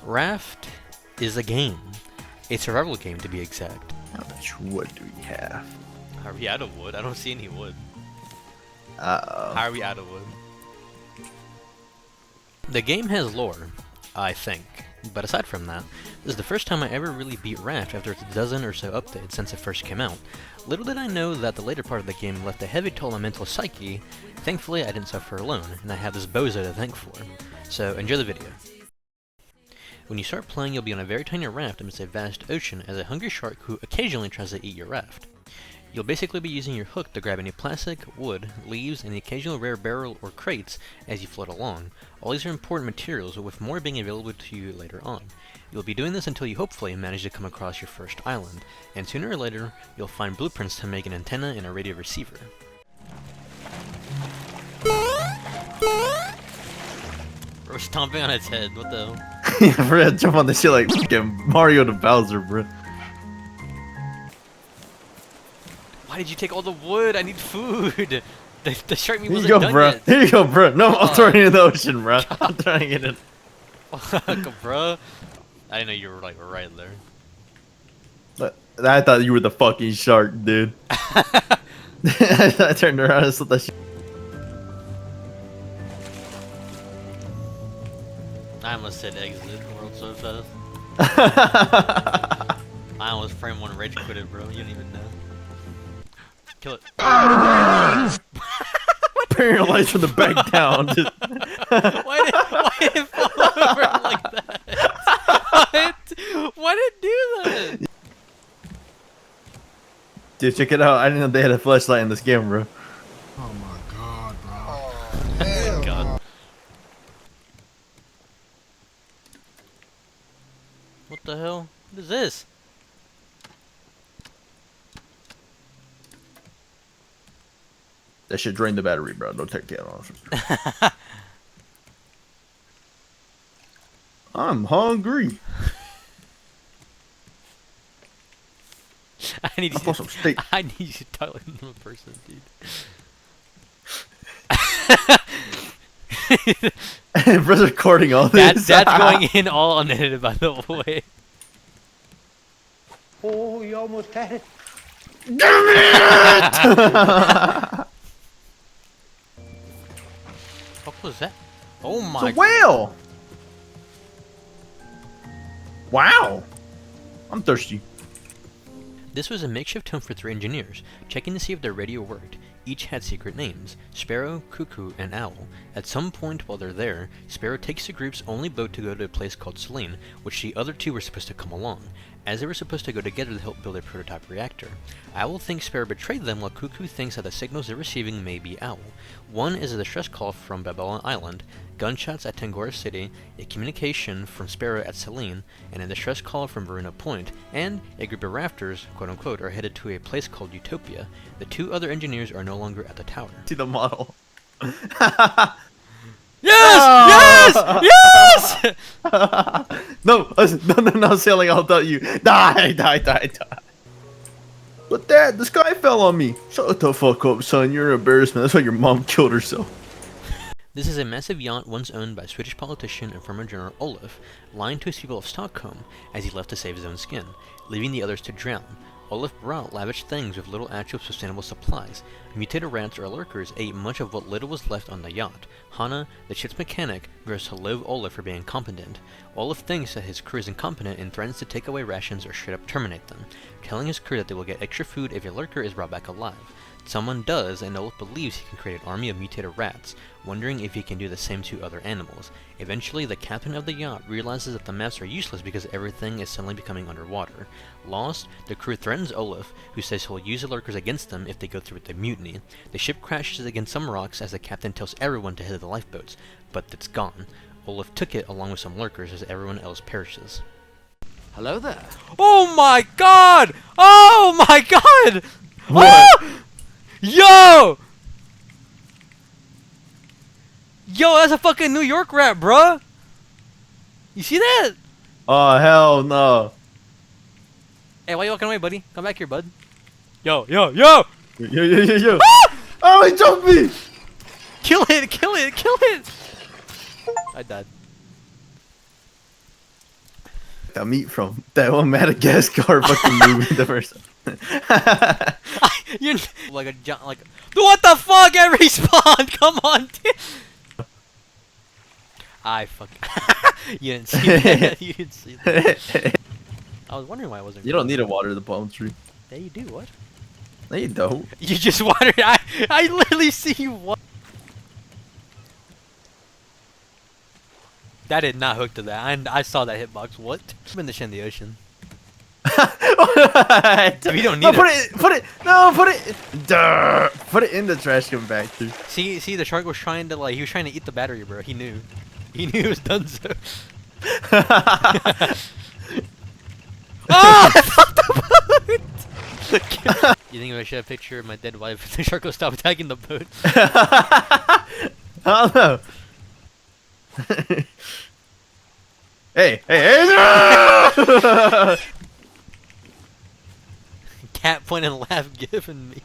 Raft is a game. A survival game, to be exact. How much wood do we have? Are we out of wood? I don't see any wood. Uh-oh. How are we out of wood? The game has lore, I think. But aside from that, this is the first time I ever really beat Raft after its dozen or so updates since it first came out. Little did I know that the later part of the game left a heavy toll on my mental psyche. Thankfully, I didn't suffer alone, and I have this bozo to thank for. So, enjoy the video. When you start playing, you'll be on a very tiny raft amidst a vast ocean as a hungry shark who occasionally tries to eat your raft. You'll basically be using your hook to grab any plastic, wood, leaves, and the occasional rare barrel or crates as you float along. All these are important materials, with more being available to you later on. You'll be doing this until you hopefully manage to come across your first island, and sooner or later, you'll find blueprints to make an antenna and a radio receiver. We're stomping on its head, what the hell? Yeah, we're gonna jump on this shit like fucking Mario to Bowser, bro. Why did you take all the wood? I need food! The shark meat Here wasn't you go, done bro. yet. Here you go, bro. No, I'm throwing it in the ocean, bro. I'm throwing it in. Fuck, bro. I didn't know you were like right there. But I thought you were the fucking shark, dude. I turned around and saw that shit. I almost said exit world so fast. I almost frame one rage quitted, bro. You don't even know. Kill it. Paralyzed from the back down. Dude. Why did it fall over like that? Why did it do that? Dude, check it out. I didn't know they had a flashlight in this game, bro. Oh my god, bro. Oh, God. What the hell? What is this? That should drain the battery, bro. Don't take that off. I'm hungry. I need I want some steak. I need you to talk like a normal person, dude. Bro's recording all this. That's going in all unedited, by the way. Oh, you almost had it. What was that? Oh my! It's a whale. Wow. I'm thirsty. This was a makeshift home for 3 engineers, checking to see if their radio worked. Each had secret names: Sparrow, Cuckoo, and Owl. At some point while they're there, Sparrow takes the group's only boat to go to a place called Selene, which the other 2 were supposed to come along, as they were supposed to go together to help build a prototype reactor. Owl thinks Sparrow betrayed them, while Cuckoo thinks that the signals they're receiving may be Owl. One is a distress call from Babylon Island, gunshots at Tangora City, a communication from Sparrow at Selene, and a distress call from Verona Point, and a group of rafters, quote-unquote, are headed to a place called Utopia. The 2 other engineers are no longer at the tower. See the model. Yes! Oh! Yes! Yes! No, sailing, I'll tell you. Die. But Dad, the sky fell on me. Shut the fuck up, son. You're an embarrassment. That's why your mom killed herself. This is a massive yacht once owned by Swedish politician and former General Olof, lying to his people of Stockholm as he left to save his own skin, leaving the others to drown. Olaf brought lavish things with little actual sustainable supplies. Mutated rats or lurkers ate much of what little was left on the yacht. Hanna, the ship's mechanic, grows to loathe Olaf for being incompetent. Olaf thinks that his crew is incompetent and threatens to take away rations or straight up terminate them, telling his crew that they will get extra food if a lurker is brought back alive. Someone does, and Olaf believes he can create an army of mutated rats, wondering if he can do the same to other animals. Eventually, the captain of the yacht realizes that the maps are useless because everything is suddenly becoming underwater. Lost, the crew threatens Olaf, who says he'll use the lurkers against them if they go through with the mutiny. The ship crashes against some rocks as the captain tells everyone to head to the lifeboats, but it's gone. Olaf took it along with some lurkers as everyone else perishes. Hello there. Oh my god! Oh my god! What? Ah! Yo! Yo, that's a fucking New York rap, bruh! You see that? Oh, hell no. Hey, why you walking away, buddy? Come back here, bud. Yo, yo, yo! Yo. Ah! Oh, he jumped me! Kill it, kill it, kill it! I died. The meat from that one Madagascar fucking movie, the first. You're like a like. What the fuck? It respawned. Come on, dude. I fuck. You didn't see that. You didn't see that. I was wondering why I wasn't. You don't need to water the palm tree. Yeah, you do. What? No, you don't. You just watered. I literally see you. That did not hook to that. I saw that hitbox. What? I'm in the ocean. We don't need no, put it in the trash compactor. See, the shark was trying to he was trying to eat the battery, bro. He knew it was done so. Ah! You think I should have a picture of my dead wife if the shark will stop attacking the boat? I don't know. Hey! Cat point and laugh given me.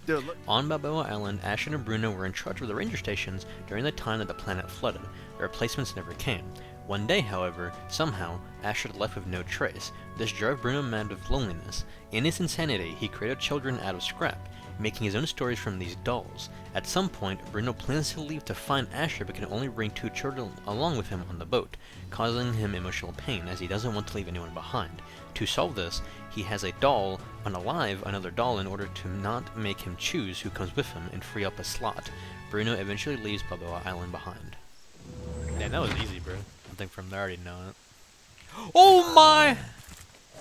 Dude, look. On Balboa Island, Asher and Bruno were in charge of the ranger stations during the time that the planet flooded. The replacements never came. One day, however, somehow, Asher left with no trace. This drove Bruno mad with loneliness. In his insanity, he created children out of scrap, making his own stories from these dolls. At some point, Bruno plans to leave to find Asher but can only bring 2 children along with him on the boat, causing him emotional pain as he doesn't want to leave anyone behind. To solve this, he has a doll unalive another doll in order to not make him choose who comes with him and free up a slot. Bruno eventually leaves Balboa Island behind. Damn, that was easy, bro. I think from there I already know it. Oh my!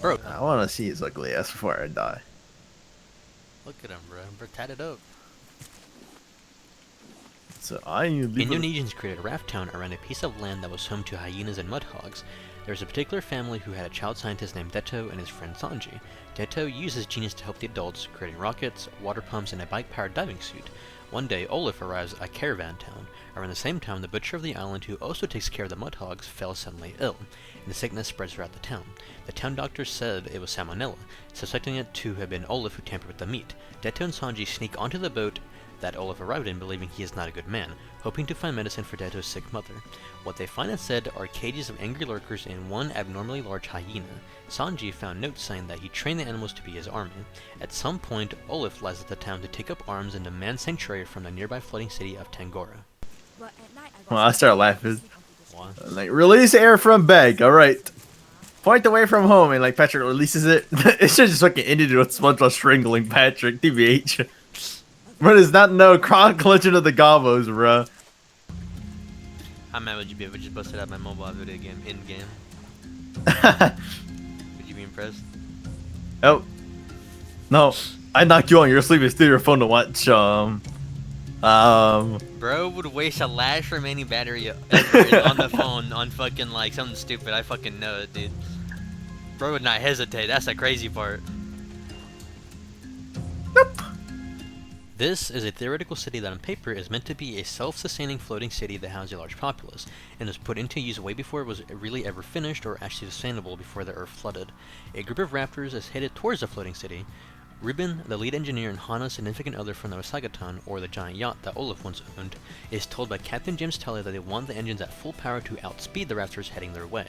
Bro. I want to see his ugly ass before I die. Look at him, bro. Bro, tatted up. So Indonesians created a raft town around a piece of land that was home to hyenas and mudhogs. There was a particular family who had a child scientist named Deto and his friend Sanji. Deto used his genius to help the adults, creating rockets, water pumps, and a bike-powered diving suit. One day, Olaf arrives at a caravan town. Around the same time, the butcher of the island, who also takes care of the mudhogs, fell suddenly ill, and the sickness spreads throughout the town. The town doctor said it was salmonella, suspecting it to have been Olaf who tampered with the meat. Deto and Sanji sneak onto the boat that Olaf arrived in, believing he is not a good man, hoping to find medicine for Deto's sick mother. What they find instead are cages of angry lurkers and one abnormally large hyena. Sanji found notes saying that he trained the animals to be his army. At some point, Olaf flies at the town to take up arms and demand sanctuary from the nearby floating city of Tangora. Well, I start laughing. What? Like, release air from bag. All right. Point away from home, and like Patrick releases it. It should just fucking ended with SpongeBob strangling Patrick. TBH. Bro does not know Chronic Legend of the Gobos, bro. How mad would you be if I just busted out my mobile video game in game? Would you be impressed? Oh. No. I knock you on your sleep and steal your phone to watch, Bro would waste a last remaining battery ever on the phone on fucking like something stupid. I fucking know it, dude. Bro would not hesitate. That's the crazy part. Nope. This is a theoretical city that on paper is meant to be a self-sustaining floating city that houses a large populace, and was put into use way before it was really ever finished or actually sustainable before the earth flooded. A group of raptors is headed towards the floating city. Ruben, the lead engineer and Hana's significant other from the Wasagaton, or the giant yacht that Olaf once owned, is told by Captain Jim's Tully that they want the engines at full power to outspeed the raptors heading their way.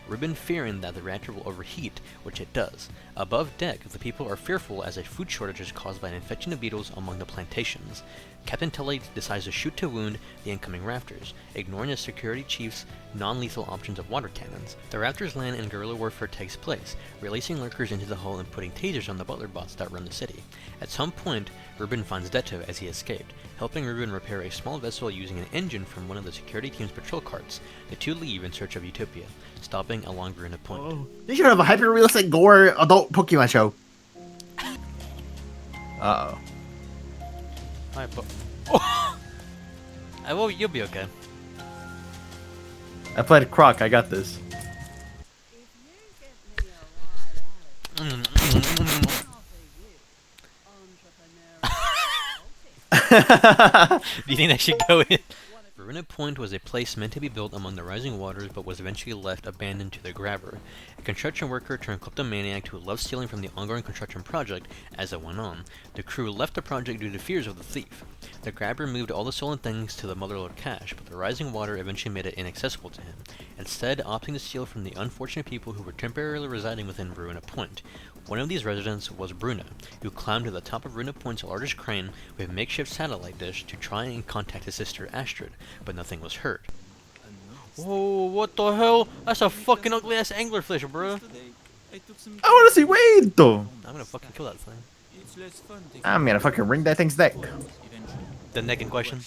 Ruben fearing that the reactor will overheat, which it does. Above deck, the people are fearful as a food shortage is caused by an infection of beetles among the plantations. Captain Tully decides to shoot to wound the incoming raptors, ignoring the security chief's non-lethal options of water cannons. The raptors land and guerrilla warfare takes place, releasing lurkers into the hull and putting tasers on the butler bots that run the city. At some point, Ruben finds Deto as he escaped, helping Ruben repair a small vessel using an engine from one of the security team's patrol carts. The two leave in search of Utopia, stopping along Bruno Point. Oh. They should have a hyper-realistic gore adult Pokemon show. Uh-oh. Alright, but... Oh! Well, you'll be okay. I played Croc, I got this. Do you think that should go in? Runa Point was a place meant to be built among the rising waters, but was eventually left abandoned to the grabber, a construction worker turned kleptomaniac who loved stealing from the ongoing construction project as it went on. The crew left the project due to fears of the thief. The grabber moved all the stolen things to the Motherlode cache, but the rising water eventually made it inaccessible to him, instead opting to steal from the unfortunate people who were temporarily residing within Runa Point. One of these residents was Bruno, who climbed to the top of Runa Point's largest crane with a makeshift satellite dish to try and contact his sister Astrid, but nothing was heard. Whoa, what the hell? That's a fucking ugly ass anglerfish, bro. I want to see Wade though. I'm gonna fucking kill that thing. I'm gonna fucking wring that thing's neck. The neck in question.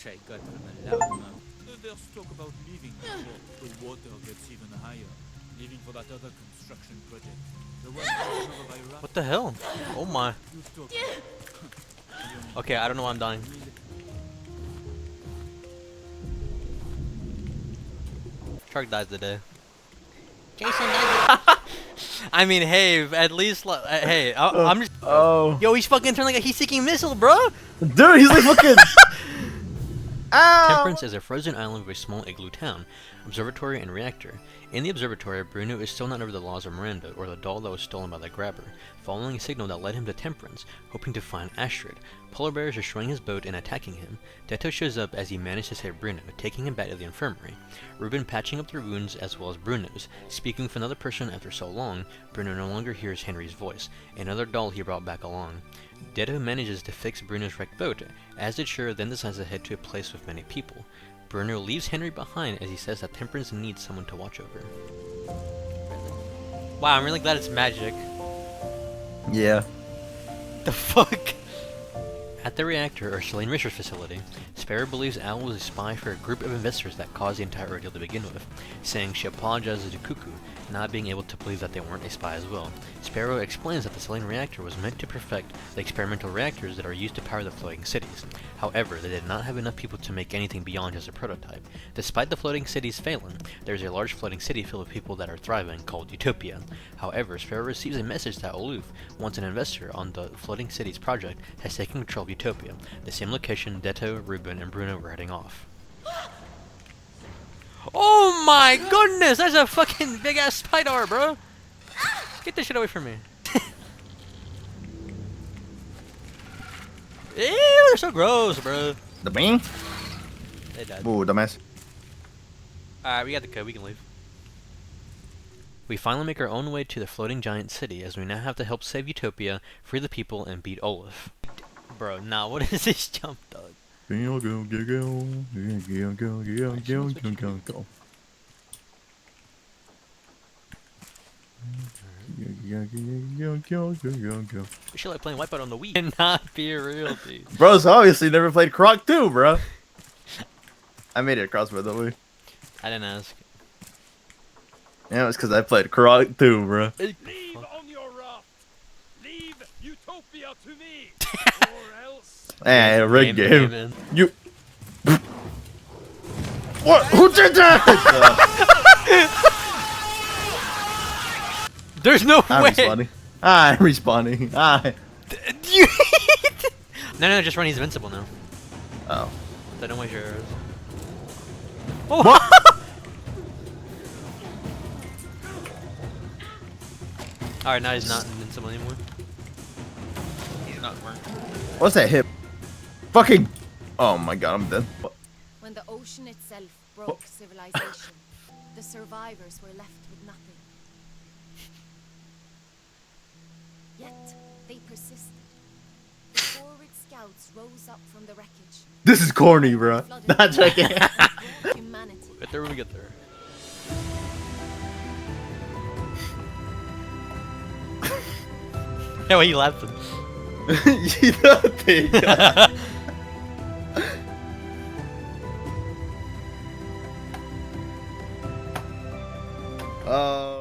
What the hell? Oh my. Okay, I don't know why I'm dying. Shark dies today. Jason dies. I mean, hey, at least, hey, I'm just. Oh. Yo, he's fucking turned like a heat-seeking missile, bro. Dude, he's like fucking. Ow. Temperance is a frozen island with a small igloo town, observatory, and reactor. In the observatory, Bruno is still not over the laws of Miranda, or the doll that was stolen by the grabber, following a signal that led him to Temperance, hoping to find Astrid. Polar bears are destroying his boat and attacking him. Detto shows up as he manages to save Bruno, taking him back to the infirmary. Ruben patching up their wounds as well as Bruno's. Speaking with another person after so long, Bruno no longer hears Henry's voice, another doll he brought back along. Detto manages to fix Bruno's wrecked boat, as did Shura then decides to head to a place with many people. Bruno leaves Henry behind as he says that Temperance needs someone to watch over. Wow, I'm really glad it's magic. Yeah. The fuck? At the reactor, or Selene Richards facility, Sparrow believes Al was a spy for a group of investors that caused the entire ordeal to begin with, saying she apologizes to Cuckoo, not being able to believe that they weren't a spy as well. Sparrow explains that the Selene reactor was meant to perfect the experimental reactors that are used to power the floating cities. However, they did not have enough people to make anything beyond just a prototype. Despite the floating cities failing, there is a large floating city filled with people that are thriving, called Utopia. However, Sparrow receives a message that Oluf, once an investor on the floating cities project, has taken control of Utopia, the same location Detto, Ruben, and Bruno were heading off. Oh my goodness, that's a fucking big ass spider, bro! Get this shit away from me. Ew, they're so gross, bro. The bing? They died. Ooh, dumbass. Alright, we got the code, we can leave. We finally make our own way to the floating giant city, as we now have to help save Utopia, free the people, and beat Olaf. Bro, nah, what is this jump, dog? Go. We should like playing Wipeout on the Wii. Cannot be real, dude. Bro's obviously never played Croc 2, bro. I made it across, by the way. I didn't ask. Yeah, it's because I played Croc 2, bro. Leave on your raft. Leave Utopia to me, or else. Hey, a rigged game. Man. You. What? Who did that? There's no I'm way. respawning. I'm respawning. You no, just run. He's invincible now. Oh. So don't waste your arrows. Oh. What? Alright, now he's not invincible anymore. He's not smart. What's that hip? Fucking. Oh my god, I'm dead. When the ocean itself broke civilization, the survivors were left with nothing. Yet, they persisted. The forward scouts rose up from the wreckage. This is corny, bro. Not joking. Humanity. Get there when we get there. Yeah, why you laughing? You don't think. Oh.